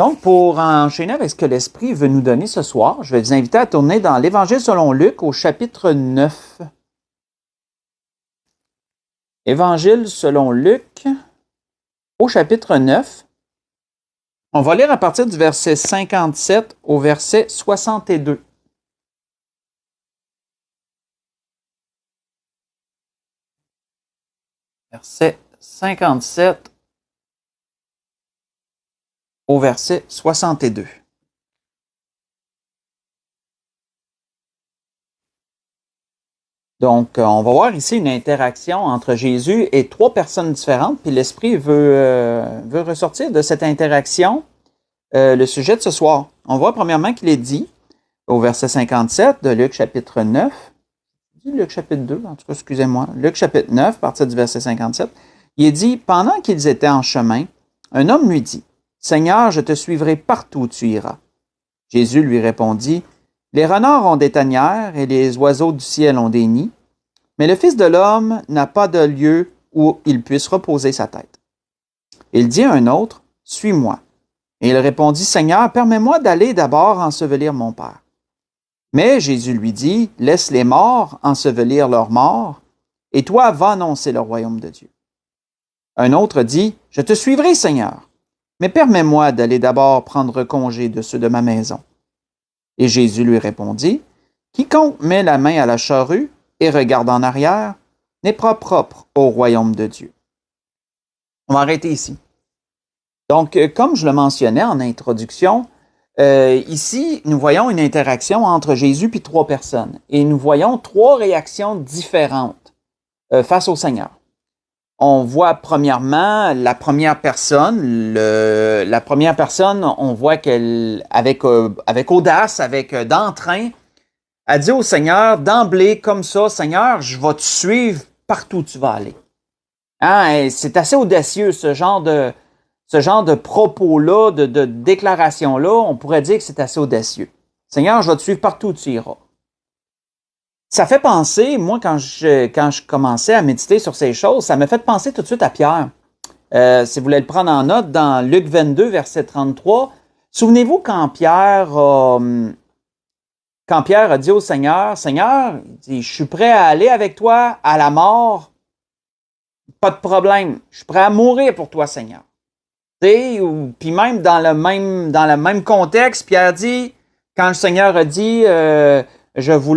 Donc, pour enchaîner avec ce que l'Esprit veut nous donner ce soir, je vais vous inviter à tourner dans l'Évangile selon Luc au chapitre 9. Évangile selon Luc au chapitre 9. On va lire à partir du verset 57 au verset 62. Verset 57 au verset 62. Donc, on va voir ici une interaction entre Jésus et trois personnes différentes, puis l'Esprit veut ressortir de cette interaction le sujet de ce soir. On voit premièrement qu'il est dit, au verset 57 de Luc chapitre 9, Luc chapitre 2, en tout cas, excusez-moi, Luc chapitre 9, à partir du verset 57, il est dit, « Pendant qu'ils étaient en chemin, un homme lui dit, « Seigneur, je te suivrai partout où tu iras. » Jésus lui répondit, « Les renards ont des tanières et les oiseaux du ciel ont des nids, mais le Fils de l'homme n'a pas de lieu où il puisse reposer sa tête. » Il dit à un autre, « Suis-moi. » Et il répondit, « Seigneur, permets-moi d'aller d'abord ensevelir mon Père. » Mais Jésus lui dit, « Laisse les morts ensevelir leurs morts, et toi va annoncer le royaume de Dieu. » Un autre dit, « Je te suivrai, Seigneur, mais permets-moi d'aller d'abord prendre congé de ceux de ma maison. » Et Jésus lui répondit, « Quiconque met la main à la charrue et regarde en arrière n'est pas propre au royaume de Dieu. » On va arrêter ici. Donc, comme je le mentionnais en introduction, ici, nous voyons une interaction entre Jésus et trois personnes. Et nous voyons trois réactions différentes face au Seigneur. On voit premièrement la première personne. La première personne, on voit qu'elle, avec audace, avec d'entrain, a dit au Seigneur d'emblée comme ça, « Seigneur, je vais te suivre partout où tu vas aller. » Hein, c'est assez audacieux, ce genre de propos-là, de déclaration-là, on pourrait dire que c'est assez audacieux. « Seigneur, je vais te suivre partout où tu iras. » Ça fait penser, moi, quand je commençais à méditer sur ces choses, ça m'a fait penser tout de suite à Pierre. Si vous voulez le prendre en note, dans Luc 22, verset 33, souvenez-vous quand Pierre a dit au Seigneur, « Seigneur, il dit, je suis prêt à aller avec toi à la mort, pas de problème, je suis prêt à mourir pour toi, Seigneur. » Puis même dans le même contexte, Pierre dit, quand le Seigneur a dit, je vous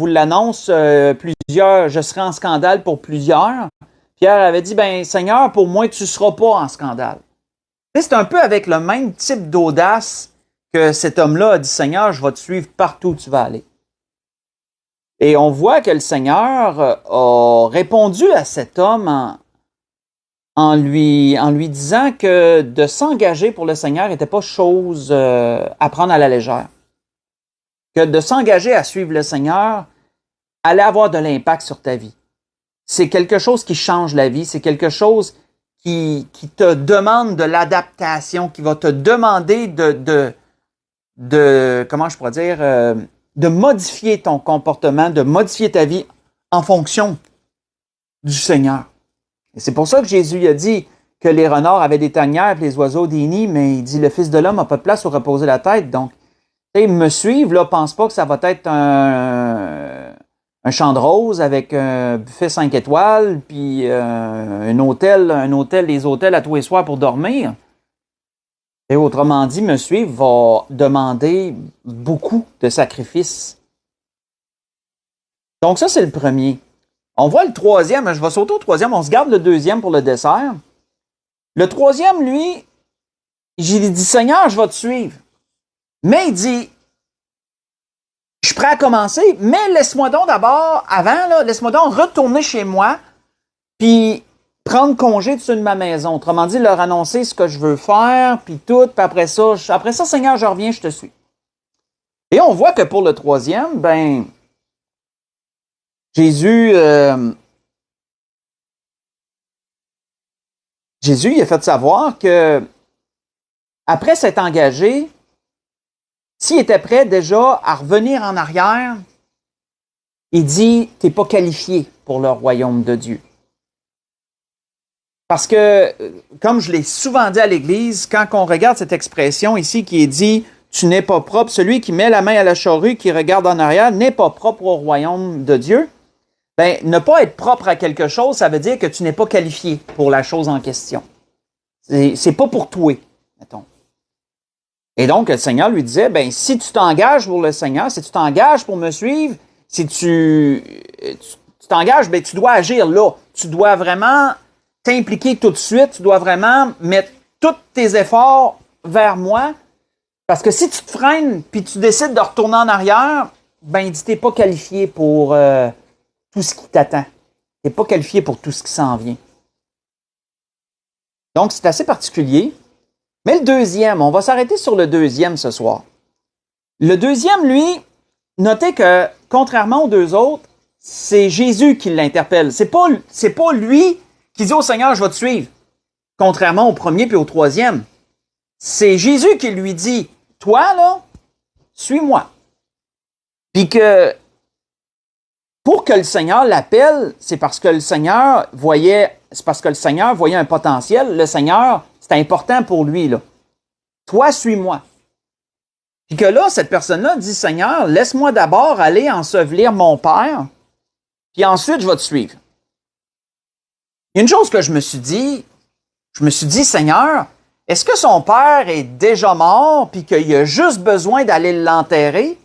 l'annonce, je serai en scandale pour plusieurs. Pierre avait dit, ben Seigneur, pour moi, tu ne seras pas en scandale. C'est un peu avec le même type d'audace que cet homme-là a dit, Seigneur, je vais te suivre partout où tu vas aller. Et on voit que le Seigneur a répondu à cet homme en lui disant que de s'engager pour le Seigneur n'était pas chose à prendre à la légère. Que de s'engager à suivre le Seigneur allait avoir de l'impact sur ta vie. C'est quelque chose qui change la vie, c'est quelque chose qui te demande de l'adaptation, qui va te demander comment je pourrais dire, de modifier ton comportement, de modifier ta vie en fonction du Seigneur. Et c'est pour ça que Jésus a dit que les renards avaient des tanières et les oiseaux des nids, mais il dit le Fils de l'homme n'a pas de place où reposer la tête. Donc, me suivre, là, pense pas que ça va être un champ de roses avec un buffet 5 étoiles, puis les hôtels à tous les soirs pour dormir. Et autrement dit, me suivre va demander beaucoup de sacrifices. Donc ça, c'est le premier. On voit le troisième, je vais sauter au troisième, on se garde le deuxième pour le dessert. Le troisième, lui, j'ai dit, Seigneur, je vais te suivre. Mais il dit, je suis prêt à commencer, mais laisse-moi donc d'abord, laisse-moi donc retourner chez moi, puis prendre congé de ceux de ma maison. Autrement dit, leur annoncer ce que je veux faire, puis tout, puis après ça, Seigneur, je reviens, je te suis. Et on voit que pour le troisième, Jésus il a fait savoir que après s'être engagé, s'il était prêt déjà à revenir en arrière, il dit, t'es pas qualifié pour le royaume de Dieu. Parce que, comme je l'ai souvent dit à l'Église, quand on regarde cette expression ici qui est dit « Tu n'es pas propre, celui qui met la main à la charrue, qui regarde en arrière, n'est pas propre au royaume de Dieu », ben, ne pas être propre à quelque chose, ça veut dire que tu n'es pas qualifié pour la chose en question. C'est pas pour toi, mettons. Et donc, le Seigneur lui disait, ben, si tu t'engages pour le Seigneur, si tu t'engages pour me suivre, si tu t'engages, ben, tu dois agir là. Tu dois vraiment t'impliquer tout de suite. Tu dois vraiment mettre tous tes efforts vers moi. Parce que si tu te freines puis tu décides de retourner en arrière, ben, tu n'es pas qualifié pour tout ce qui t'attend. Tu n'es pas qualifié pour tout ce qui s'en vient. Donc, c'est assez particulier. Mais le deuxième, on va s'arrêter sur le deuxième ce soir. Le deuxième, lui, notez que, contrairement aux deux autres, c'est Jésus qui l'interpelle. C'est pas lui qui dit au Seigneur, je vais te suivre. Contrairement au premier puis au troisième. C'est Jésus qui lui dit, toi, là, suis-moi. Puis que, pour que le Seigneur l'appelle, c'est parce que le Seigneur voyait un potentiel. Le Seigneur, c'est important pour lui, là. Toi, suis-moi. Puis que là, cette personne-là dit, Seigneur, laisse-moi d'abord aller ensevelir mon père, puis ensuite, je vais te suivre. Il y a une chose que je me suis dit, Seigneur, est-ce que son père est déjà mort, puis qu'il a juste besoin d'aller l'enterrer?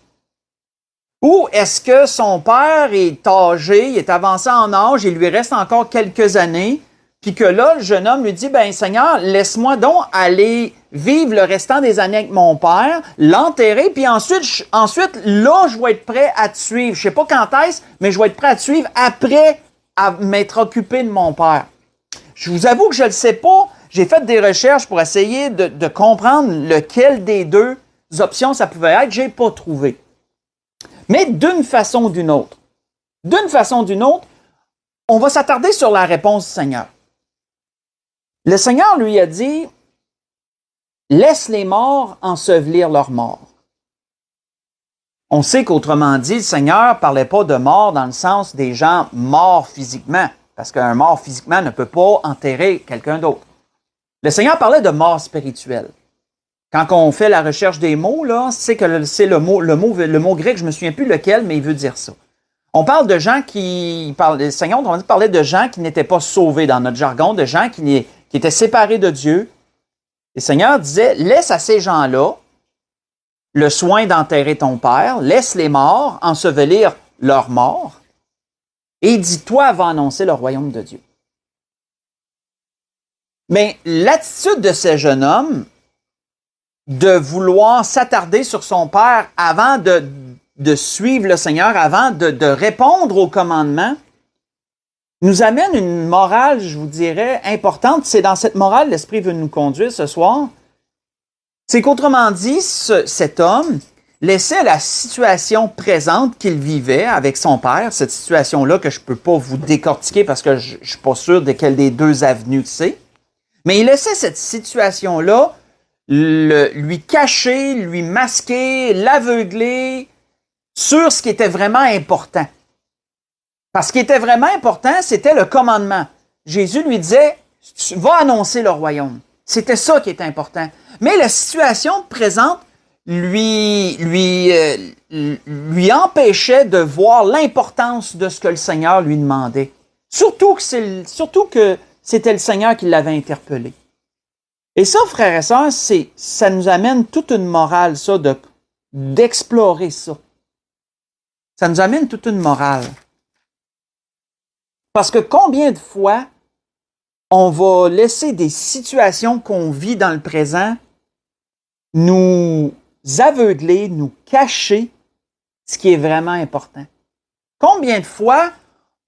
Ou est-ce que son père est âgé, il est avancé en âge, il lui reste encore quelques années, puis que là, le jeune homme lui dit, ben Seigneur, laisse-moi donc aller vivre le restant des années avec mon père, l'enterrer, puis ensuite, là, je vais être prêt à te suivre. Je sais pas quand est-ce, mais je vais être prêt à te suivre après à m'être occupé de mon père. Je vous avoue que je le sais pas. J'ai fait des recherches pour essayer de comprendre lequel des deux options ça pouvait être. J'ai pas trouvé. Mais d'une façon ou d'une autre, on va s'attarder sur la réponse du Seigneur. Le Seigneur lui a dit, laisse les morts ensevelir leurs morts. On sait qu'autrement dit, le Seigneur ne parlait pas de mort dans le sens des gens morts physiquement, parce qu'un mort physiquement ne peut pas enterrer quelqu'un d'autre. Le Seigneur parlait de mort spirituelle. Quand on fait la recherche des mots, là, c'est le mot grec, je me souviens plus lequel, mais il veut dire ça. On parle de gens le Seigneur parlait de gens qui n'étaient pas sauvés dans notre jargon, de gens qui étaient séparés de Dieu. Le Seigneur disait, laisse à ces gens-là le soin d'enterrer ton père, laisse les morts ensevelir leurs morts, et dis-toi va annoncer le royaume de Dieu. Mais l'attitude de ce jeune homme, de vouloir s'attarder sur son père avant de suivre le Seigneur, avant de répondre au commandement, nous amène une morale, je vous dirais, importante. C'est dans cette morale l'Esprit veut nous conduire ce soir. C'est qu'autrement dit, cet homme laissait la situation présente qu'il vivait avec son père, cette situation-là que je ne peux pas vous décortiquer parce que je ne suis pas sûr de quelle des deux avenues c'est, mais il laissait cette situation-là lui cacher, lui masquer, l'aveugler sur ce qui était vraiment important. Parce ce qui était vraiment important, c'était le commandement. Jésus lui disait, tu vas annoncer le royaume. C'était ça qui était important. Mais la situation présente lui empêchait de voir l'importance de ce que le Seigneur lui demandait. Surtout que c'était le Seigneur qui l'avait interpellé. Et ça, frères et sœurs, ça nous amène toute une morale, ça, d'explorer ça. Ça nous amène toute une morale. Parce que combien de fois on va laisser des situations qu'on vit dans le présent nous aveugler, nous cacher ce qui est vraiment important. Combien de fois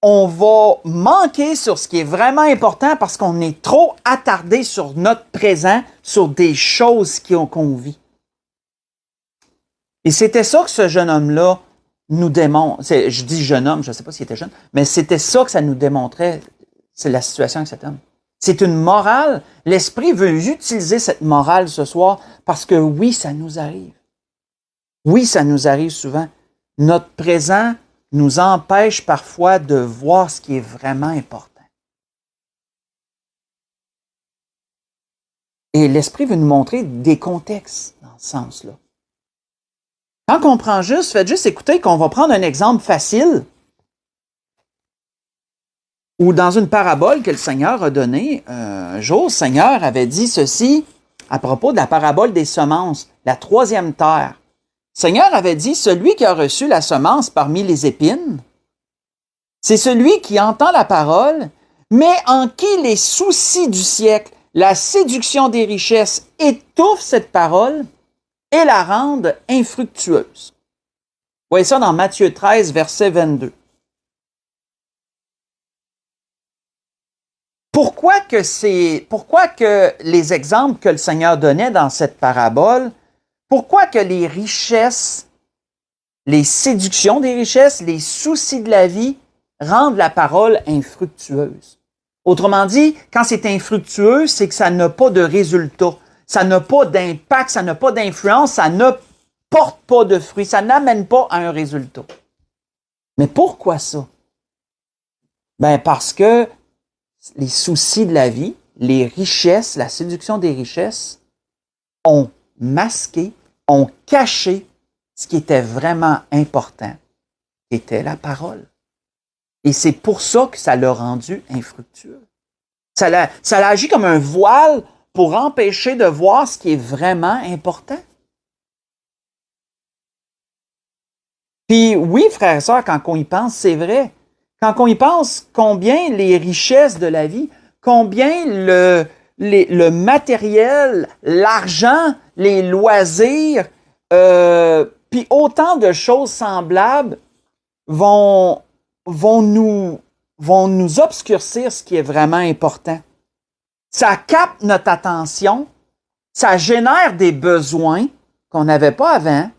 on va manquer sur ce qui est vraiment important parce qu'on est trop attardé sur notre présent, sur des choses qu'on vit. Et c'était ça que ce jeune homme-là nous démontre. Je dis jeune homme, je ne sais pas s'il était jeune, mais c'était ça que ça nous démontrait, c'est la situation avec cet homme. C'est une morale. L'Esprit veut utiliser cette morale ce soir parce que oui, ça nous arrive. Oui, ça nous arrive souvent. Notre présent nous empêche parfois de voir ce qui est vraiment important. Et l'Esprit veut nous montrer des contextes dans ce sens-là. Quand on prend juste, faites juste écouter qu'on va prendre un exemple facile ou dans une parabole que le Seigneur a donnée. Un jour, le Seigneur avait dit ceci à propos de la parabole des semences, la troisième terre. Le Seigneur avait dit, celui qui a reçu la semence parmi les épines, c'est celui qui entend la parole, mais en qui les soucis du siècle, la séduction des richesses étouffent cette parole et la rendent infructueuse. Vous voyez ça dans Matthieu 13, verset 22. Pourquoi que les exemples que le Seigneur donnait dans cette parabole, pourquoi que les richesses, les séductions des richesses, les soucis de la vie rendent la parole infructueuse? Autrement dit, quand c'est infructueux, c'est que ça n'a pas de résultat, ça n'a pas d'impact, ça n'a pas d'influence, ça ne porte pas de fruits, ça n'amène pas à un résultat. Mais pourquoi ça? Ben parce que les soucis de la vie, les richesses, la séduction des richesses ont masqué, ont caché ce qui était vraiment important, qui était la parole. Et c'est pour ça que ça l'a rendu infructueux. Ça l'a agi comme un voile pour empêcher de voir ce qui est vraiment important. Puis oui, frères et sœurs, quand on y pense, c'est vrai. Quand on y pense, combien les richesses de la vie, combien le matériel, l'argent, les loisirs, puis autant de choses semblables vont nous obscurcir ce qui est vraiment important. Ça capte notre attention, ça génère des besoins qu'on n'avait pas avant,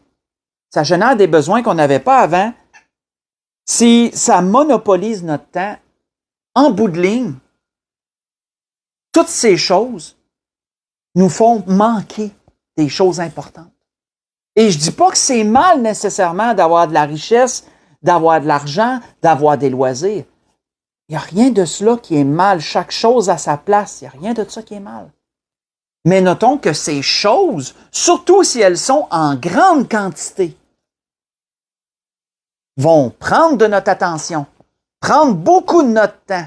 ça génère des besoins qu'on n'avait pas avant. Si ça monopolise notre temps, en bout de ligne, toutes ces choses nous font manquer des choses importantes. Et je dis pas que c'est mal nécessairement d'avoir de la richesse, d'avoir de l'argent, d'avoir des loisirs. Il n'y a rien de cela qui est mal. Chaque chose à sa place. Il n'y a rien de ça qui est mal. Mais notons que ces choses, surtout si elles sont en grande quantité, vont prendre de notre attention, prendre beaucoup de notre temps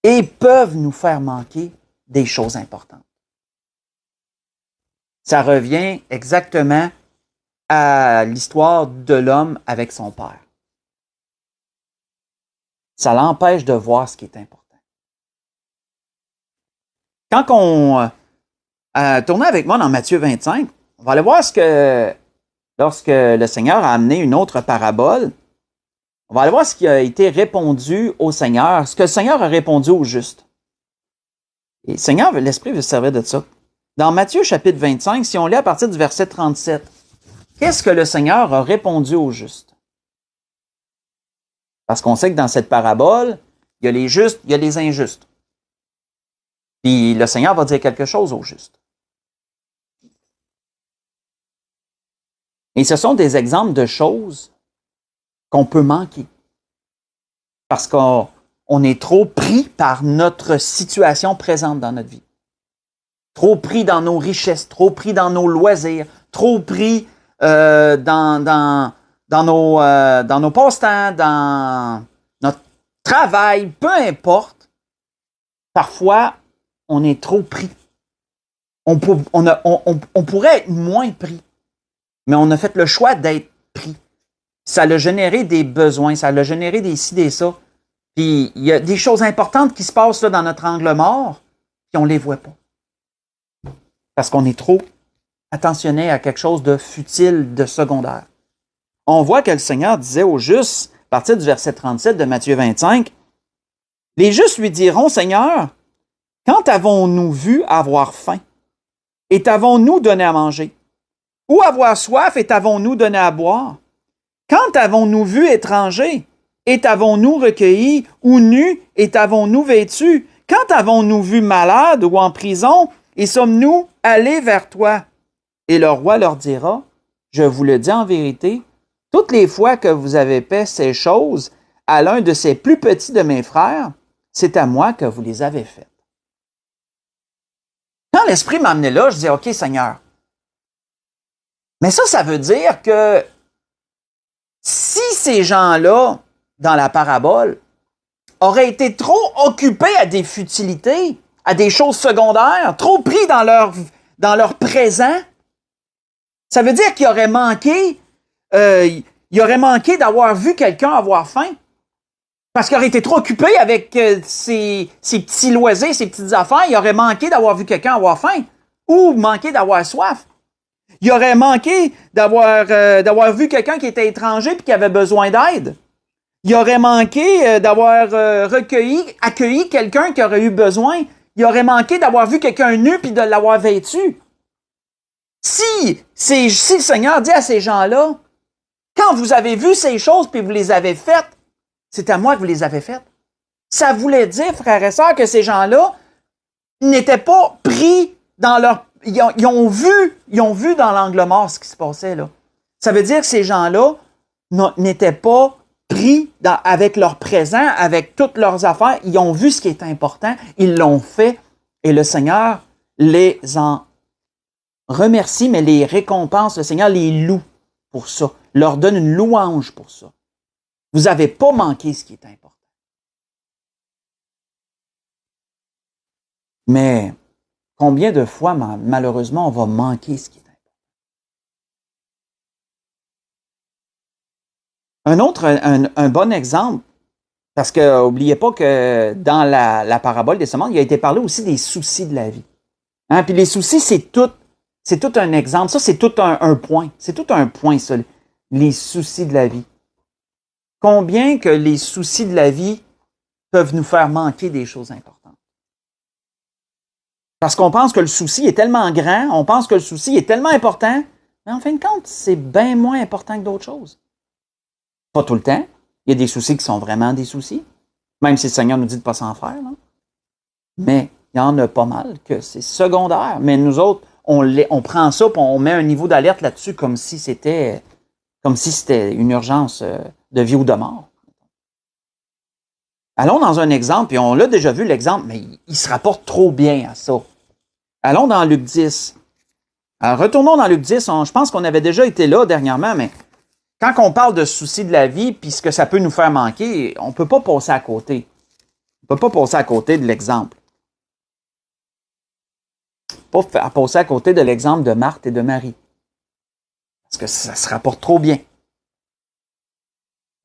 et peuvent nous faire manquer des choses importantes. Ça revient exactement à l'histoire de l'homme avec son père. Ça l'empêche de voir ce qui est important. Quand on tournait avec moi dans Matthieu 25, on va aller voir lorsque le Seigneur a amené une autre parabole, on va aller voir ce qui a été répondu au Seigneur, ce que le Seigneur a répondu au juste. Et le Seigneur, l'Esprit veut se servir de ça. Dans Matthieu chapitre 25, si on lit à partir du verset 37, qu'est-ce que le Seigneur a répondu au juste? Parce qu'on sait que dans cette parabole, il y a les justes, il y a les injustes. Puis le Seigneur va dire quelque chose aux justes. Et ce sont des exemples de choses qu'on peut manquer. Parce qu'on est trop pris par notre situation présente dans notre vie. Trop pris dans nos richesses, trop pris dans nos loisirs, trop pris dans nos passe-temps, dans notre travail, peu importe. Parfois, on est trop pris. On pourrait être moins pris, mais on a fait le choix d'être pris. Ça a généré des besoins, ça a généré des ci, des ça. Puis il y a des choses importantes qui se passent là dans notre angle mort, puis on ne les voit pas. Parce qu'on est trop attentionné à quelque chose de futile, de secondaire. On voit que le Seigneur disait aux justes, à partir du verset 37 de Matthieu 25, « Les justes lui diront, Seigneur, quand avons-nous vu avoir faim? Et t'avons-nous donné à manger? Ou avoir soif et t'avons-nous donné à boire? Quand avons-nous vu étranger? Et t'avons-nous recueilli? Ou nu? Et t'avons-nous vêtu? Quand avons-nous vu malade ou en prison? Et sommes-nous allés vers toi? » Et le roi leur dira, « Je vous le dis en vérité, toutes les fois que vous avez fait ces choses à l'un de ces plus petits de mes frères, c'est à moi que vous les avez faites. » Quand l'Esprit m'a amené là, je dis, OK, Seigneur. Mais ça veut dire que si ces gens-là, dans la parabole, auraient été trop occupés à des futilités, à des choses secondaires, trop pris dans leur présent, ça veut dire qu'il aurait manqué d'avoir vu quelqu'un avoir faim. Parce qu'il aurait été trop occupé avec ses petits loisirs, ses petites affaires, il aurait manqué d'avoir vu quelqu'un avoir faim ou manqué d'avoir soif. Il aurait manqué d'avoir vu quelqu'un qui était étranger et qui avait besoin d'aide. Il aurait manqué d'avoir accueilli quelqu'un qui aurait eu besoin. Il aurait manqué d'avoir vu quelqu'un nu puis de l'avoir vêtu. Si le Seigneur dit à ces gens-là, quand vous avez vu ces choses puis vous les avez faites, c'est à moi que vous les avez faites. Ça voulait dire, frères et sœurs, que ces gens-là n'étaient pas pris dans leur... Ils ont vu dans l'angle mort ce qui se passait là. Ça veut dire que ces gens-là n'étaient pas pris avec leur présent, avec toutes leurs affaires. Ils ont vu ce qui est important, ils l'ont fait, et le Seigneur les en remercie, mais les récompense. Le Seigneur les loue pour ça, leur donne une louange pour ça. Vous n'avez pas manqué ce qui est important. Mais combien de fois, malheureusement, on va manquer ce qui est important? Un bon exemple, parce que n'oubliez pas que dans la parabole des semences, il a été parlé aussi des soucis de la vie. Hein? Puis les soucis, c'est tout un exemple. Ça, c'est tout un point. C'est tout un point, ça, les soucis de la vie. Combien que les soucis de la vie peuvent nous faire manquer des choses importantes? Parce qu'on pense que le souci est tellement grand, on pense que le souci est tellement important, mais en fin de compte, c'est bien moins important que d'autres choses. Pas tout le temps. Il y a des soucis qui sont vraiment des soucis, même si le Seigneur nous dit de ne pas s'en faire. Là. Mais il y en a pas mal que c'est secondaire. Mais nous autres, on prend ça et on met un niveau d'alerte là-dessus comme si c'était une urgence de vie ou de mort. Allons dans un exemple, et on l'a déjà vu l'exemple, mais il se rapporte trop bien à ça. Allons dans Luc 10. Alors, retournons dans Luc 10. Je pense qu'on avait déjà été là dernièrement, mais quand on parle de soucis de la vie, puis ce que ça peut nous faire manquer, on ne peut pas passer à côté. On ne peut pas passer à côté de l'exemple. Pas passer à côté de l'exemple de Marthe et de Marie. Parce que ça se rapporte trop bien.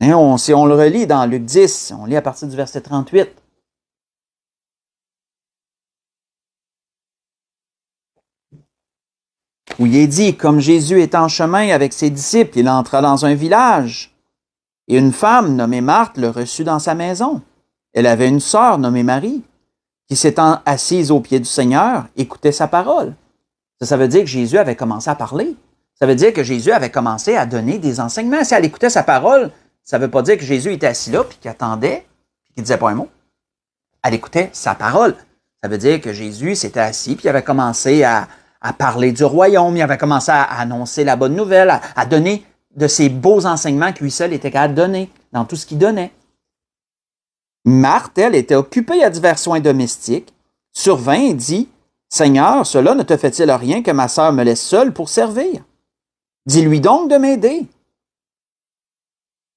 Et si on le relit dans Luc 10, on lit à partir du verset 38. Où il est dit, comme Jésus est en chemin avec ses disciples, il entra dans un village. Et une femme nommée Marthe le reçut dans sa maison. Elle avait une sœur nommée Marie, qui s'étant assise aux pieds du Seigneur, écoutait sa parole. Ça veut dire que Jésus avait commencé à parler. Ça veut dire que Jésus avait commencé à donner des enseignements. Si elle écoutait sa parole, ça ne veut pas dire que Jésus était assis là, puis qu'il attendait, puis qu'il ne disait pas un mot. Elle écoutait sa parole. Ça veut dire que Jésus s'était assis, puis il avait commencé à parler du royaume, il avait commencé à annoncer la bonne nouvelle, à donner de ces beaux enseignements que lui seul était capable de donner, dans tout ce qu'il donnait. Marthe, elle, était occupée à divers soins domestiques, survint et dit, « Seigneur, cela ne te fait-il rien que ma sœur me laisse seule pour servir? Dis-lui donc de m'aider. »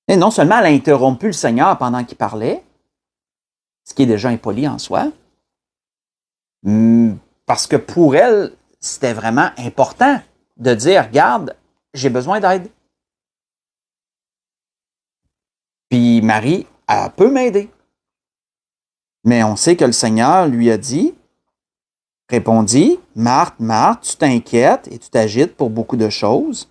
Et non seulement elle a interrompu le Seigneur pendant qu'il parlait, ce qui est déjà impoli en soi, parce que pour elle, c'était vraiment important de dire, regarde, j'ai besoin d'aide. Puis Marie, elle peut m'aider. Mais on sait que le Seigneur lui a dit, répondit, Marthe, Marthe, tu t'inquiètes et tu t'agites pour beaucoup de choses.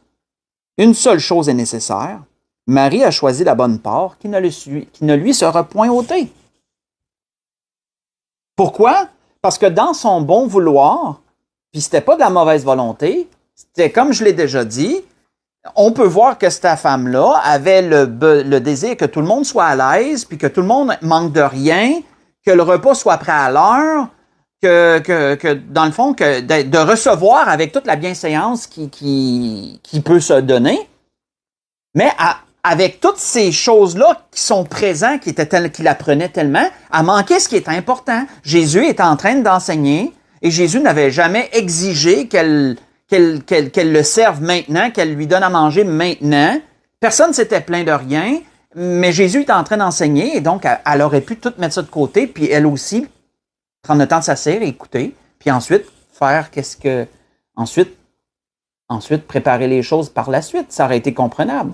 Une seule chose est nécessaire. Marie a choisi la bonne part qui ne lui sera point ôtée. Pourquoi? Parce que dans son bon vouloir, puis c'était pas de la mauvaise volonté, c'était comme je l'ai déjà dit, on peut voir que cette femme-là avait le désir que tout le monde soit à l'aise, puis que tout le monde manque de rien, que le repas soit prêt à l'heure, que dans le fond, de recevoir avec toute la bienséance qui peut se donner, mais avec toutes ces choses-là qui sont présentes, qui la prenaient tellement, à manquer ce qui est important. Jésus est en train d'enseigner, Et Jésus n'avait jamais exigé qu'elle le serve maintenant, qu'elle lui donne à manger maintenant. Personne ne s'était plaint de rien, mais Jésus était en train d'enseigner et donc elle aurait pu tout mettre ça de côté, puis elle aussi prendre le temps de s'asseoir et écouter, puis ensuite faire ensuite préparer les choses par la suite. Ça aurait été comprenable.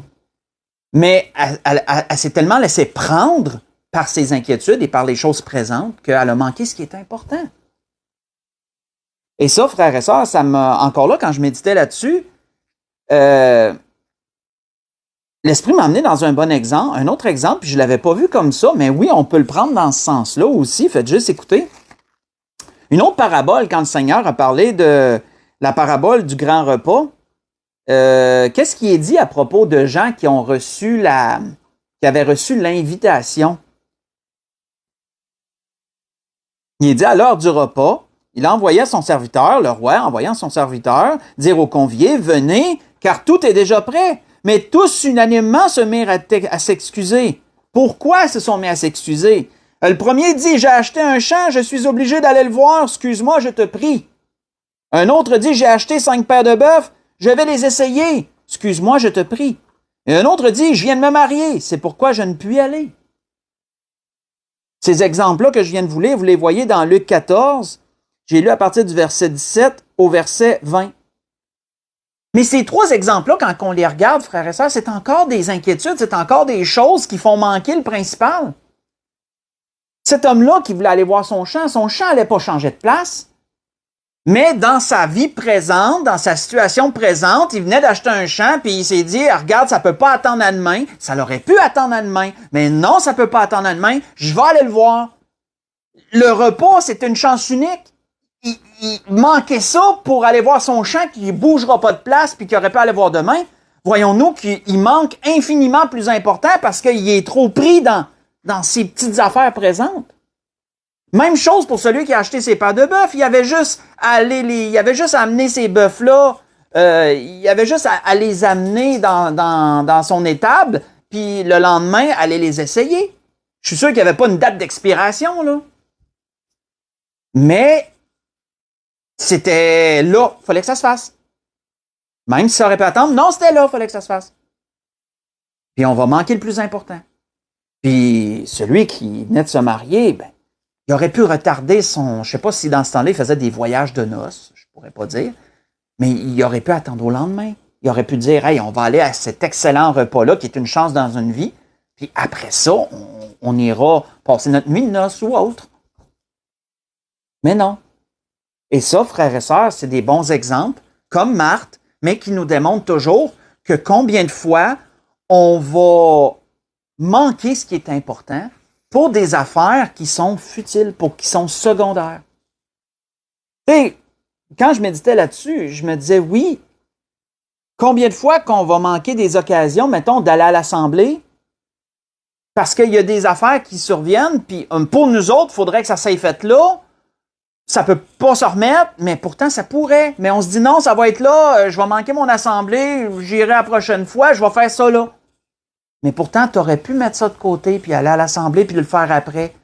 Mais elle s'est tellement laissée prendre par ses inquiétudes et par les choses présentes qu'elle a manqué ce qui est important. Et ça, frères et sœurs, ça m'a encore là, quand je méditais là-dessus, l'Esprit m'a amené dans un bon exemple, un autre exemple, puis je ne l'avais pas vu comme ça, mais oui, on peut le prendre dans ce sens-là aussi. Faites juste écouter. Une autre parabole, quand le Seigneur a parlé de la parabole du grand repas, qu'est-ce qui est dit à propos de gens qui avaient reçu l'invitation? Il est dit à l'heure du repas, il envoyait son serviteur, le roi envoyant son serviteur, dire aux conviés, venez, car tout est déjà prêt. Mais tous unanimement se mirent à s'excuser. Pourquoi se sont mis à s'excuser? Le premier dit, j'ai acheté un champ, je suis obligé d'aller le voir, excuse-moi, je te prie. Un autre dit, j'ai acheté 5 paires de bœufs, je vais les essayer, excuse-moi, je te prie. Et un autre dit, je viens de me marier, c'est pourquoi je ne puis aller. Ces exemples-là que je viens de vous lire, vous les voyez dans Luc 14, j'ai lu à partir du verset 17 au verset 20. Mais ces 3 exemples-là, quand on les regarde, frères et sœurs, c'est encore des inquiétudes, c'est encore des choses qui font manquer le principal. Cet homme-là qui voulait aller voir son champ n'allait pas changer de place. Mais dans sa vie présente, dans sa situation présente, il venait d'acheter un champ puis il s'est dit, regarde, ça peut pas attendre à demain. Ça l'aurait pu attendre à demain, mais non, ça peut pas attendre à demain. Je vais aller le voir. Le repas, c'est une chance unique. Il manquait ça pour aller voir son champ qui bougera pas de place puis qu'il aurait pu aller voir demain. Voyons-nous qu'il manque infiniment plus important parce qu'il est trop pris dans ses petites affaires présentes. Même chose pour celui qui a acheté ses paires de bœufs. Il avait juste à amener ces bœufs-là, il avait juste à les amener dans son étable, puis le lendemain, aller les essayer. Je suis sûr qu'il n'y avait pas une date d'expiration, là. Mais c'était là, il fallait que ça se fasse. Même si ça aurait pu attendre, non, c'était là, il fallait que ça se fasse. Puis on va manquer le plus important. Puis celui qui venait de se marier, ben, il aurait pu retarder je sais pas si dans ce temps-là, il faisait des voyages de noces, je pourrais pas dire, mais il aurait pu attendre au lendemain. Il aurait pu dire, hey, on va aller à cet excellent repas-là, qui est une chance dans une vie, puis après ça, on ira passer notre nuit de noces ou autre. Mais non. Et ça, frères et sœurs, c'est des bons exemples, comme Marthe, mais qui nous démontrent toujours que combien de fois on va manquer ce qui est important pour des affaires qui sont futiles, qui sont secondaires. Tu sais, quand je méditais là-dessus, je me disais, oui, combien de fois qu'on va manquer des occasions, mettons, d'aller à l'Assemblée, parce qu'il y a des affaires qui surviennent, puis pour nous autres, il faudrait que ça s'aille fait là, ça peut pas se remettre, mais pourtant, ça pourrait. Mais on se dit, non, ça va être là, je vais manquer mon Assemblée, j'irai la prochaine fois, je vais faire ça là. Mais pourtant, tu aurais pu mettre ça de côté, puis aller à l'Assemblée, puis le faire après.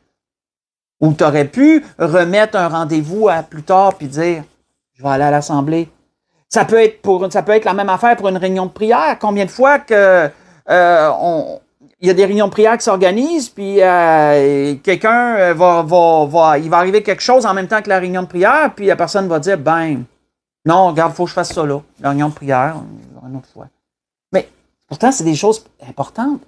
Ou tu aurais pu remettre un rendez-vous à plus tard, puis dire, je vais aller à l'Assemblée. Ça peut être la même affaire pour une réunion de prière. Combien de fois que il y a des réunions de prière qui s'organisent, puis quelqu'un il va arriver quelque chose en même temps que la réunion de prière, puis la personne va dire, ben, non, regarde, il faut que je fasse ça là. La réunion de prière, une autre fois. Mais pourtant, c'est des choses importantes.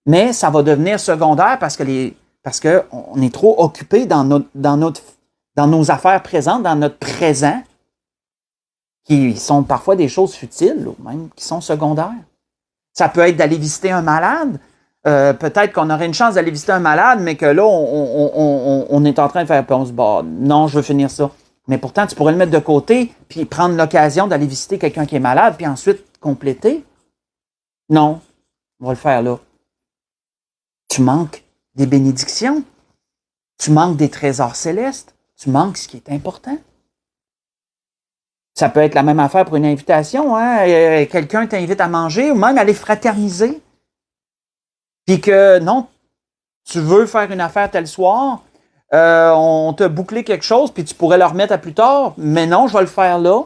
Mais ça va devenir secondaire parce que on est trop occupé dans nos affaires présentes, dans notre présent, qui sont parfois des choses futiles, ou même qui sont secondaires. Ça peut être d'aller visiter un malade. Peut-être qu'on aurait une chance d'aller visiter un malade, mais que là, on est en train de faire, puis on se bat. Non, je veux finir ça. Mais pourtant, tu pourrais le mettre de côté, puis prendre l'occasion d'aller visiter quelqu'un qui est malade, puis ensuite compléter. Non, on va le faire là. Tu manques des bénédictions. Tu manques des trésors célestes. Tu manques ce qui est important. Ça peut être la même affaire pour une invitation. Hein? Quelqu'un t'invite à manger ou même aller fraterniser. Puis que, non, tu veux faire une affaire tel soir, on t'a bouclé quelque chose, puis tu pourrais le remettre à plus tard, mais non, je vais le faire là.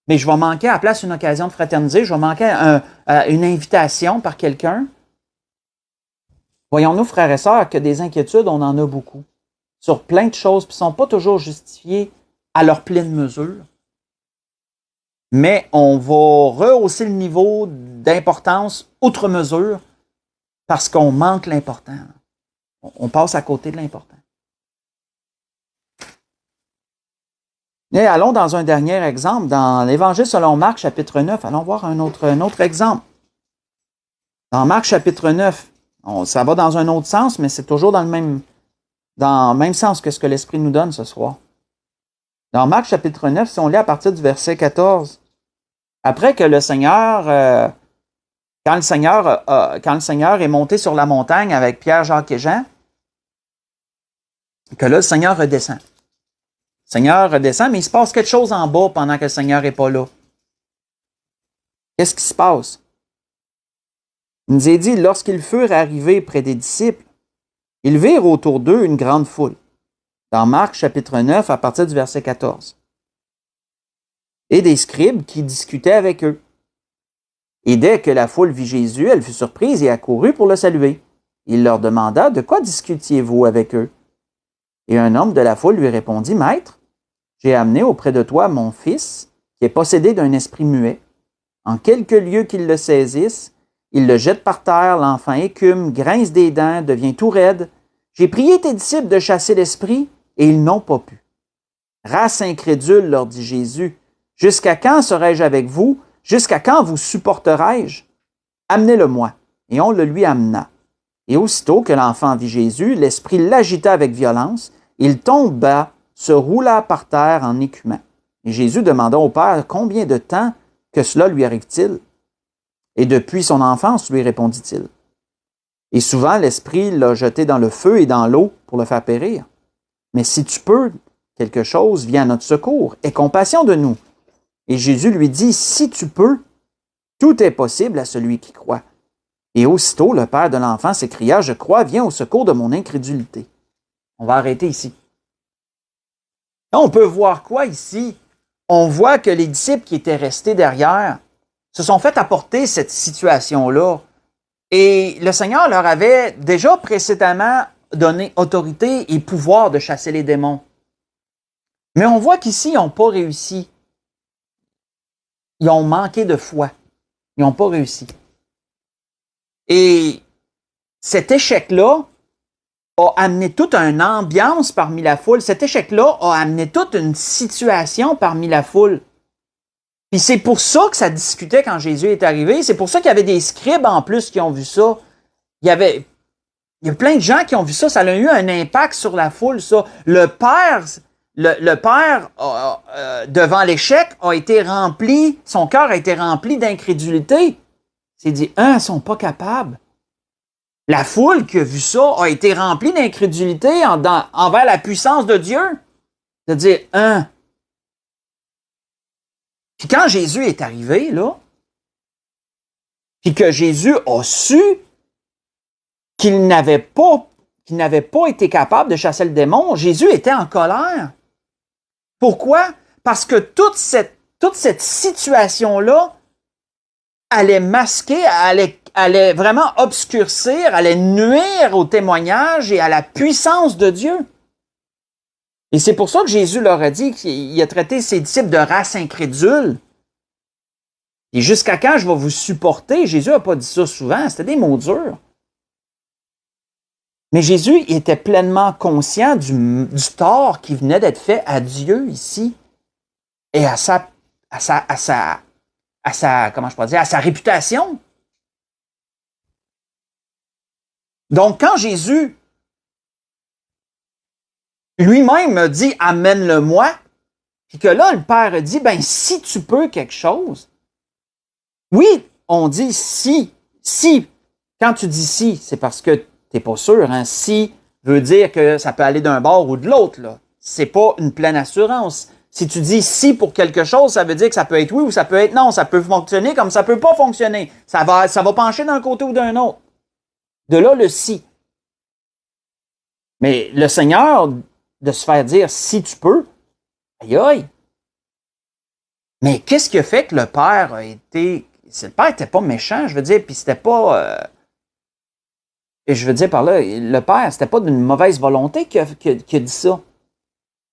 Mais je vais manquer à la place une occasion de fraterniser, je vais manquer une invitation par quelqu'un. Voyons-nous, frères et sœurs, que des inquiétudes, on en a beaucoup. Sur plein de choses, puis ne sont pas toujours justifiées à leur pleine mesure. Mais on va rehausser le niveau d'importance outre mesure parce qu'on manque l'important. On passe à côté de l'important. Et allons dans un dernier exemple, dans l'Évangile selon Marc, chapitre 9. Allons voir un autre exemple. Dans Marc, chapitre 9, ça va dans un autre sens, mais c'est toujours dans le même sens que ce que l'Esprit nous donne ce soir. Dans Marc, chapitre 9, si on lit à partir du verset 14, après que le Seigneur, quand le Seigneur est monté sur la montagne avec Pierre, Jacques et Jean, que là, le Seigneur redescend. Le Seigneur redescend, mais il se passe quelque chose en bas pendant que le Seigneur n'est pas là. Qu'est-ce qui se passe? Il nous est dit, lorsqu'ils furent arrivés près des disciples, ils virent autour d'eux une grande foule. Dans Marc, chapitre 9, à partir du verset 14. Et des scribes qui discutaient avec eux. Et dès que la foule vit Jésus, elle fut surprise et accourut pour le saluer. Il leur demanda, de quoi discutiez-vous avec eux? Et un homme de la foule lui répondit, Maître, j'ai amené auprès de toi mon fils, qui est possédé d'un esprit muet. En quelques lieux qu'il le saisisse, il le jette par terre, l'enfant écume, grince des dents, devient tout raide. J'ai prié tes disciples de chasser l'esprit, et ils n'ont pas pu. Race incrédule, leur dit Jésus, jusqu'à quand serai-je avec vous? Jusqu'à quand vous supporterai-je? Amenez-le-moi. Et on le lui amena. Et aussitôt que l'enfant vit Jésus, l'esprit l'agita avec violence. Il tomba, se roula par terre en écumant. Et Jésus demanda au Père combien de temps que cela lui arrive-t-il? Et depuis son enfance, lui répondit-il. Et souvent, l'esprit l'a jeté dans le feu et dans l'eau pour le faire périr. Mais si tu peux, quelque chose vient à notre secours. Aie compassion de nous. Et Jésus lui dit, si tu peux, tout est possible à celui qui croit. Et aussitôt, le père de l'enfant s'écria, je crois, viens au secours de mon incrédulité. On va arrêter ici. Là, on peut voir quoi ici? On voit que les disciples qui étaient restés derrière se sont fait apporter cette situation-là. Et le Seigneur leur avait déjà précédemment donné autorité et pouvoir de chasser les démons. Mais on voit qu'ici, ils n'ont pas réussi. Ils ont manqué de foi. Ils n'ont pas réussi. Et cet échec-là a amené toute une ambiance parmi la foule. Cet échec-là a amené toute une situation parmi la foule. Puis c'est pour ça que ça discutait quand Jésus est arrivé. C'est pour ça qu'il y avait des scribes en plus qui ont vu ça. Il y a plein de gens qui ont vu ça. Ça a eu un impact sur la foule, ça. Le Père, devant l'échec, a été rempli, son cœur a été rempli d'incrédulité. Il s'est dit, ils sont pas capables. La foule qui a vu ça a été remplie d'incrédulité envers la puissance de Dieu. C'est-à-dire, Puis quand Jésus est arrivé, là, puis que Jésus a su qu'il n'avait pas été capable de chasser le démon, Jésus était en colère. Pourquoi? Parce que toute cette situation-là allait masquer, allait vraiment obscurcir, allait nuire au témoignage et à la puissance de Dieu. Et c'est pour ça que Jésus leur a dit qu'il a traité ses disciples de race incrédule. Et jusqu'à quand je vais vous supporter? Jésus n'a pas dit ça souvent, c'était des mots durs. Mais Jésus était pleinement conscient du tort qui venait d'être fait à Dieu ici et à sa réputation. Donc, quand Jésus lui-même dit « Amène-le-moi », puis que là, le Père dit « si tu peux quelque chose », oui, on dit « si ». Quand tu dis « si », c'est parce que t'es pas sûr, hein. Si veut dire que ça peut aller d'un bord ou de l'autre, là. C'est pas une pleine assurance. Si tu dis si pour quelque chose, ça veut dire que ça peut être oui ou ça peut être non. Ça peut fonctionner comme ça peut pas fonctionner. Ça va pencher d'un côté ou d'un autre. De là, le si. Mais le Seigneur, de se faire dire, si tu peux, aïe aïe. Mais qu'est-ce qui a fait que le Père a été... Le Père n'était pas méchant, je veux dire, puis c'était pas... et je veux dire par là, le Père, c'était pas d'une mauvaise volonté qui a dit ça.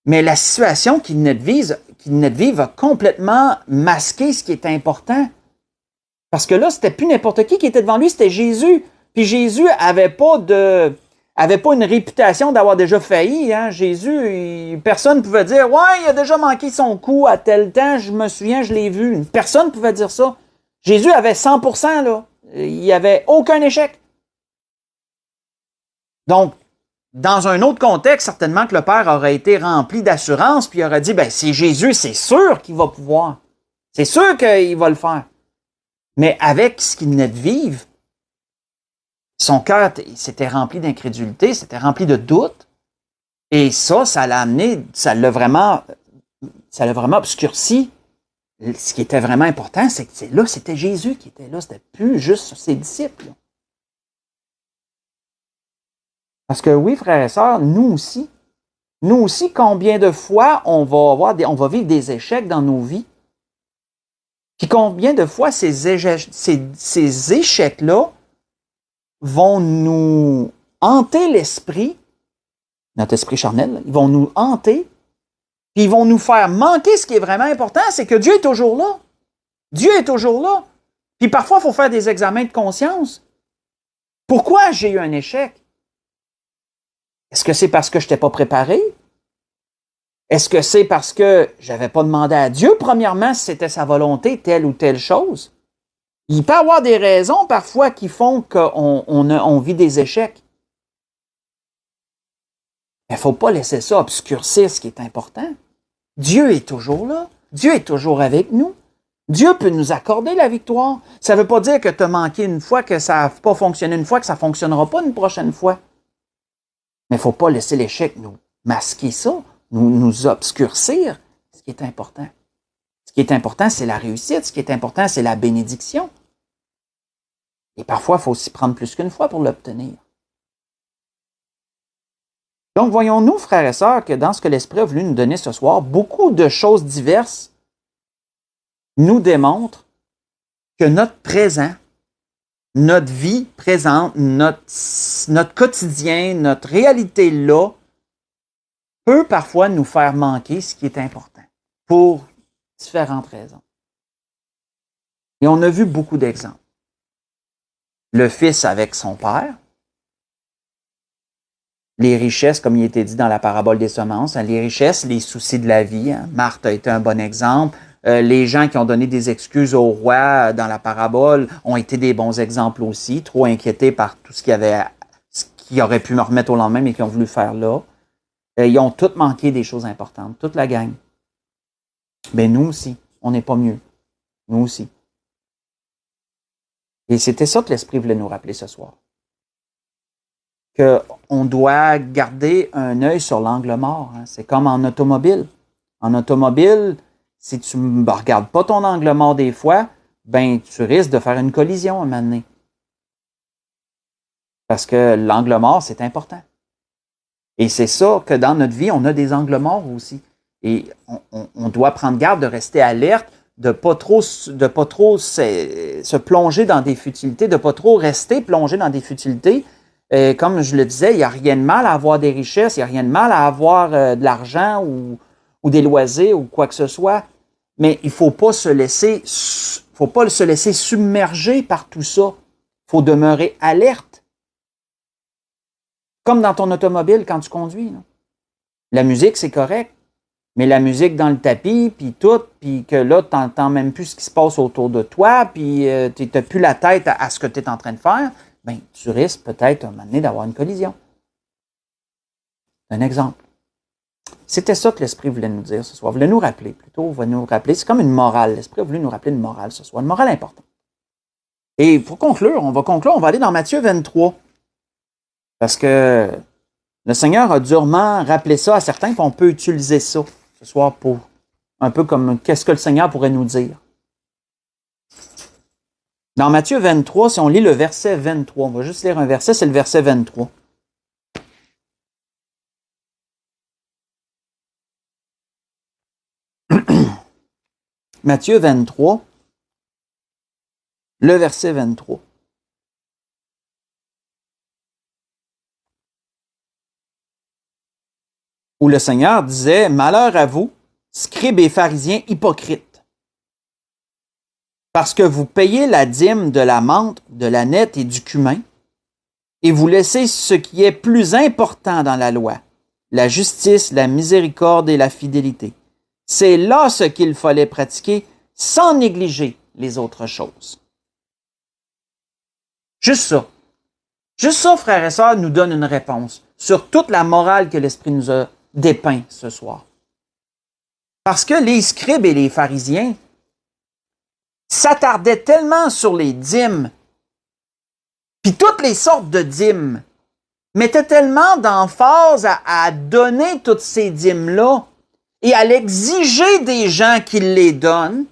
Mais la situation qu'il venait de vivre a complètement masqué ce qui était important. Parce que là, c'était plus n'importe qui était devant lui, c'était Jésus. Puis Jésus avait pas une réputation d'avoir déjà failli. Hein. Jésus, personne ne pouvait dire « Ouais, il a déjà manqué son coup à tel temps, je me souviens, je l'ai vu. » Personne ne pouvait dire ça. Jésus avait 100%, là. Il n'y avait aucun échec. Donc, dans un autre contexte, certainement que le Père aurait été rempli d'assurance, puis il aurait dit, ben, c'est Jésus, c'est sûr qu'il va pouvoir. C'est sûr qu'il va le faire. Mais avec ce qu'il venait de vivre, son cœur s'était rempli d'incrédulité, s'était rempli de doute, et ça l'a amené, ça l'a vraiment obscurci. Ce qui était vraiment important, c'est que là, c'était Jésus qui était là, c'était plus juste ses disciples. Parce que oui, frères et sœurs, nous aussi, combien de fois on va vivre des échecs dans nos vies? Puis combien de fois ces échecs-là vont nous hanter l'esprit, notre esprit charnel, ils vont nous hanter, puis ils vont nous faire manquer ce qui est vraiment important, c'est que Dieu est toujours là. Dieu est toujours là. Puis parfois, il faut faire des examens de conscience. Pourquoi j'ai eu un échec? Est-ce que c'est parce que je n'étais pas préparé? Est-ce que c'est parce que je n'avais pas demandé à Dieu, premièrement, si c'était sa volonté, telle ou telle chose? Il peut y avoir des raisons parfois qui font qu'on vit des échecs. Mais il ne faut pas laisser ça obscurcir ce qui est important. Dieu est toujours là. Dieu est toujours avec nous. Dieu peut nous accorder la victoire. Ça ne veut pas dire que tu as manqué une fois, que ça n'a pas fonctionné une fois, que ça ne fonctionnera pas une prochaine fois. Mais il ne faut pas laisser l'échec nous masquer ça, nous obscurcir ce qui est important. Ce qui est important, c'est la réussite. Ce qui est important, c'est la bénédiction. Et parfois, il faut s'y prendre plus qu'une fois pour l'obtenir. Donc, voyons-nous, frères et sœurs, que dans ce que l'Esprit a voulu nous donner ce soir, beaucoup de choses diverses nous démontrent que notre présent, notre vie présente, notre quotidien, notre réalité là, peut parfois nous faire manquer ce qui est important pour différentes raisons. Et on a vu beaucoup d'exemples. Le fils avec son père, les richesses, comme il était dit dans la parabole des semences, les richesses, les soucis de la vie. Marthe a été un bon exemple. Les gens qui ont donné des excuses au roi dans la parabole ont été des bons exemples aussi, trop inquiétés par tout ce qui aurait pu me remettre au lendemain, mais qui ont voulu faire là. Ils ont tous manqué des choses importantes, toute la gang. Mais nous aussi, on n'est pas mieux. Nous aussi. Et c'était ça que l'Esprit voulait nous rappeler ce soir. Qu'on doit garder un œil sur l'angle mort. Hein. C'est comme en automobile. En automobile, si tu ne regardes pas ton angle mort des fois, ben tu risques de faire une collision à un moment donné. Parce que l'angle mort, c'est important. Et c'est ça que dans notre vie, on a des angles morts aussi. Et on doit prendre garde de rester alerte, de pas trop se plonger dans des futilités, de pas trop rester plongé dans des futilités. Comme je le disais, il n'y a rien de mal à avoir des richesses, il n'y a rien de mal à avoir de l'argent ou des loisirs ou quoi que ce soit. Mais il ne faut pas se laisser submerger par tout ça. Il faut demeurer alerte. Comme dans ton automobile quand tu conduis. Là. La musique, c'est correct. Mais la musique dans le tapis, puis tout, puis que là, tu n'entends même plus ce qui se passe autour de toi, puis tu n'as plus la tête à ce que tu es en train de faire, bien, tu risques peut-être un moment donné d'avoir une collision. Un exemple. C'était ça que l'Esprit voulait nous dire ce soir. Il voulait nous rappeler, plutôt, il voulait nous rappeler. C'est comme une morale. L'Esprit a voulu nous rappeler une morale ce soir, une morale importante. Et pour conclure, on va aller dans Matthieu 23. Parce que le Seigneur a durement rappelé ça à certains, puis on peut utiliser ça ce soir pour un peu comme qu'est-ce que le Seigneur pourrait nous dire. Dans Matthieu 23, si on lit le verset 23, on va juste lire un verset, c'est le verset 23. Matthieu 23, le verset 23. Où le Seigneur disait, « Malheur à vous, scribes et pharisiens hypocrites, parce que vous payez la dîme de la menthe, de la nette et du cumin, et vous laissez ce qui est plus important dans la loi, la justice, la miséricorde et la fidélité. C'est là ce qu'il fallait pratiquer sans négliger les autres choses. » Juste ça. Juste ça, frères et sœurs, nous donne une réponse sur toute la morale que l'Esprit nous a dépeint ce soir. Parce que les scribes et les pharisiens s'attardaient tellement sur les dîmes, puis toutes les sortes de dîmes, mettaient tellement d'emphase à donner toutes ces dîmes-là et à l'exiger des gens qui les donnent,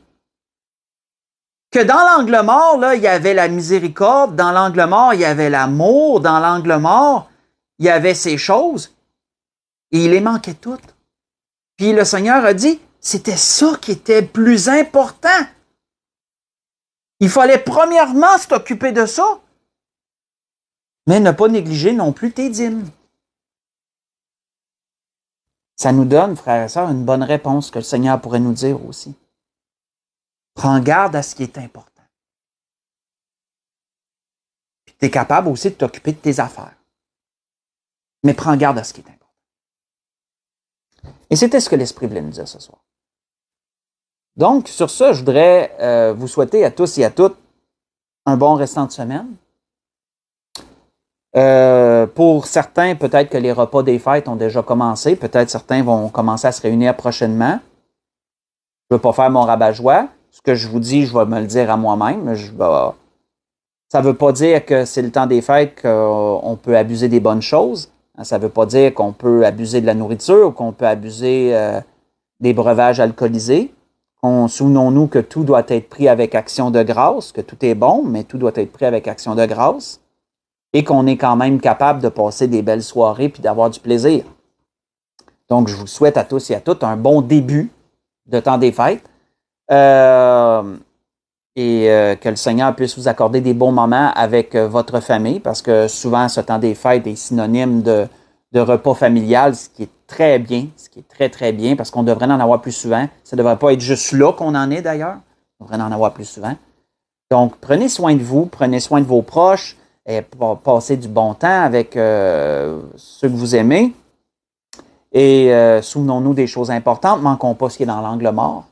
que dans l'angle mort, là, il y avait la miséricorde, dans l'angle mort, il y avait l'amour, dans l'angle mort, il y avait ces choses, et il les manquait toutes. Puis le Seigneur a dit, c'était ça qui était le plus important. Il fallait premièrement s'occuper de ça, mais ne pas négliger non plus tes dîmes. Ça nous donne, frères et sœurs, une bonne réponse que le Seigneur pourrait nous dire aussi. Prends garde à ce qui est important. Puis tu es capable aussi de t'occuper de tes affaires. Mais prends garde à ce qui est important. Et c'était ce que l'Esprit voulait nous dire ce soir. Donc, sur ça, je voudrais vous souhaiter à tous et à toutes un bon restant de semaine. Pour certains, peut-être que les repas des fêtes ont déjà commencé. Peut-être certains vont commencer à se réunir prochainement. Je ne veux pas faire mon rabat-joie. Ce que je vous dis, je vais me le dire à moi-même. Ça ne veut pas dire que c'est le temps des fêtes qu'on peut abuser des bonnes choses. Ça ne veut pas dire qu'on peut abuser de la nourriture ou qu'on peut abuser des breuvages alcoolisés. Souvenons-nous que tout doit être pris avec action de grâce, que tout est bon, mais tout doit être pris avec action de grâce. Et qu'on est quand même capable de passer des belles soirées puis d'avoir du plaisir. Donc, je vous souhaite à tous et à toutes un bon début de temps des fêtes. Que le Seigneur puisse vous accorder des bons moments avec votre famille, parce que souvent, ce temps des fêtes est synonyme de repas familial, ce qui est très bien, ce qui est très, très bien, parce qu'on devrait en avoir plus souvent. Ça ne devrait pas être juste là qu'on en est, d'ailleurs. On devrait en avoir plus souvent. Donc, prenez soin de vous, prenez soin de vos proches, et passez du bon temps avec ceux que vous aimez. Et souvenons-nous des choses importantes, ne manquons pas ce qui est dans l'angle mort.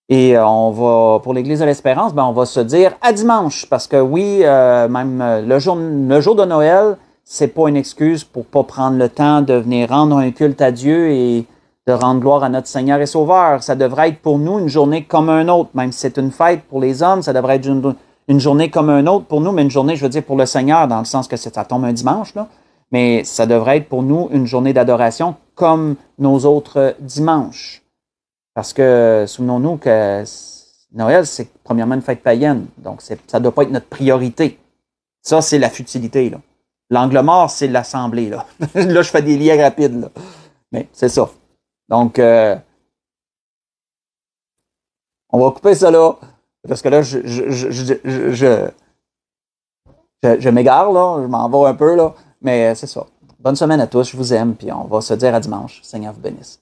Et on va, pour l'Église de l'Espérance, on va se dire à dimanche, parce que oui, même le jour de Noël, c'est pas une excuse pour pas prendre le temps de venir rendre un culte à Dieu et de rendre gloire à notre Seigneur et Sauveur. Ça devrait être pour nous une journée comme un autre, même si c'est une fête pour les hommes, ça devrait être une journée comme un autre pour nous, mais une journée, je veux dire, pour le Seigneur, dans le sens que ça tombe un dimanche, là. Mais ça devrait être pour nous une journée d'adoration comme nos autres dimanches. Parce que, souvenons-nous que Noël, c'est premièrement une fête païenne. Donc, ça ne doit pas être notre priorité. Ça, c'est la futilité, là. L'angle mort, c'est l'assemblée, là. Là, je fais des liens rapides, là. Mais c'est ça. Donc, on va couper ça là. Parce que là, je m'égare, là. Je m'en vais un peu, là. Mais c'est ça. Bonne semaine à tous. Je vous aime. Puis on va se dire à dimanche. Seigneur vous bénisse.